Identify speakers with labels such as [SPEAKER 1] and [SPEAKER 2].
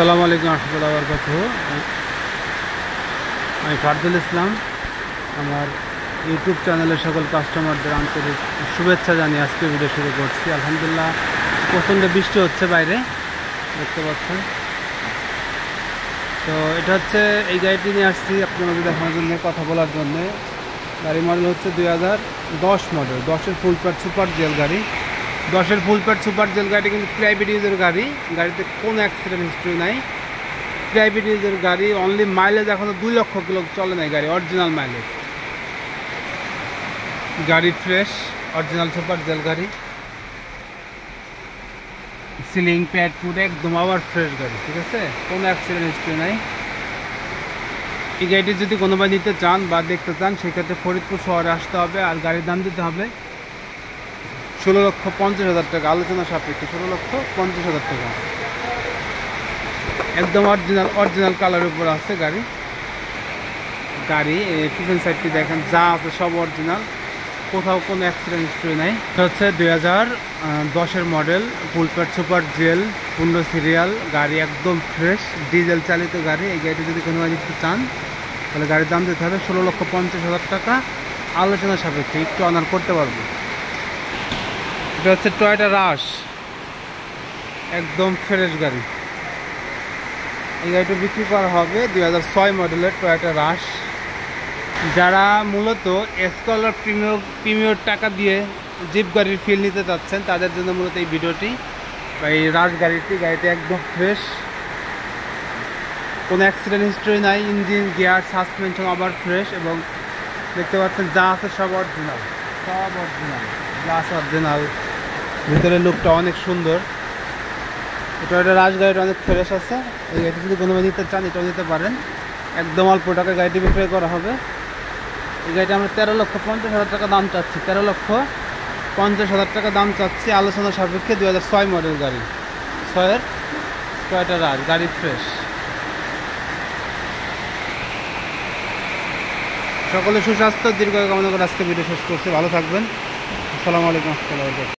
[SPEAKER 1] আসসালামু আলাইকুম রহমতুল্লাহি ওয়া বারাকাতুহু। আমি ফারদুল ইসলাম। আমার ইউটিউব চ্যানেলের সকল কাস্টমারদের আন্তরিক শুভেচ্ছা জানিয়ে আজকে ভিডিও শুরু করছি। আলহামদুলিল্লাহ, প্রচণ্ড বৃষ্টি হচ্ছে বাইরে, দেখতে পাচ্ছেন। তো এটা হচ্ছে, এই গাড়িটি নিয়ে আসছি আপনাদের দেখানোর জন্য, কথা বলার জন্য। গাড়ি মডেল হচ্ছে 2010 মডেল, 10-এর ফুল প্যাড সুপার জেল গাড়ি। 10-এর ফুল প্যাড সুপার জেল গাড়িটি কিন্তু প্রাইভেট ইউজের গাড়ি। গাড়িতে কোনো অ্যাক্সিডেন্ট হিস্ট্রি নাই। প্রাইভেট ইউজের গাড়ি, অনলি মাইলেজ এখনো 2 লক্ষ কিলো চলে নাই গাড়ি, অরিজিনাল মাইলেজ। গাড়ি ফ্রেশ, অরিজিনাল সুপার জেল গাড়ি। সিলিং প্যাড পুরো একদম আবার ফ্রেশ গাড়ি, ঠিক আছে, কোনো অ্যাক্সিডেন্ট হিস্ট্রি নাই। এই গাড়িটি যদি কোনো ভাই নিতে চান বা দেখতে চান, সেক্ষেত্রে ফরিদপুর শহরে আসতে হবে। আর গাড়ির দাম দিতে হবে 16,50,000 টাকা, আলোচনা সাপেক্ষে 16,50,000 টাকা। একদম অরিজিনাল কালারের উপর আছে গাড়ি। পিছন সাইডটি দেখেন, যা আছে সব অরিজিনাল, কোথাও কোনো অ্যাক্সিডেন্ট হিস্ট্রি নাই। এটা হচ্ছে 2010-এর model, full pad super gel, 15 serial গাড়ি, একদম ফ্রেশ, ডিজেল চালিত গাড়ি। এই গাড়িটি যদি কোনো নিতে চান, তাহলে গাড়ির দাম দিতে হবে 16,50,000 টাকা, আলোচনা সাপেক্ষে একটু অনার করতে পারবো। এটা হচ্ছে টয়োটা রাশ, একদম ফ্রেশ গাড়ি। এই গাড়িটা বিক্রি করা হবে 2006 মডেলের টয়োটা রাশ। যারা মূলত এসকলার প্রিমিয়র টাকা দিয়ে জিপ গাড়ির ফিল নিতে চাচ্ছেন, তাদের জন্য মূলত এই ভিডিওটি। এই রাশ গাড়িটি একদম ফ্রেশ, কোনো অ্যাক্সিডেন্ট হিস্ট্রি নাই। ইঞ্জিন, গিয়ার, সাসপেনশন আবার ফ্রেশ, এবং দেখতে পাচ্ছেন যা আছে সব অরিজিনাল, গ্লাস অরিজিনাল। ভিতরের লুকটা অনেক সুন্দর। এটা রাশ গাড়িটা অনেক ফ্রেশ আছে। এই গাড়িটি যদি কোনো নিতে চান, এটাও নিতে পারেন। একদম অল্প টাকায় গাড়িটি বিক্রয় করা হবে। এই গাড়িটা আমরা 13,50,000 টাকা দাম চাচ্ছি, 13,50,000 টাকা দাম চাচ্ছি, আলোচনা সাপেক্ষে। 2006 মডেল গাড়ি, 6-এর টয়োটা রাশ গাড়ি, ফ্রেশ। সকলে সুস্বাস্থ্য দীর্ঘায়ু কামনা করে আজকে ভিডিও শেষ করছি। ভালো থাকবেন। আসসালামু আলাইকুম।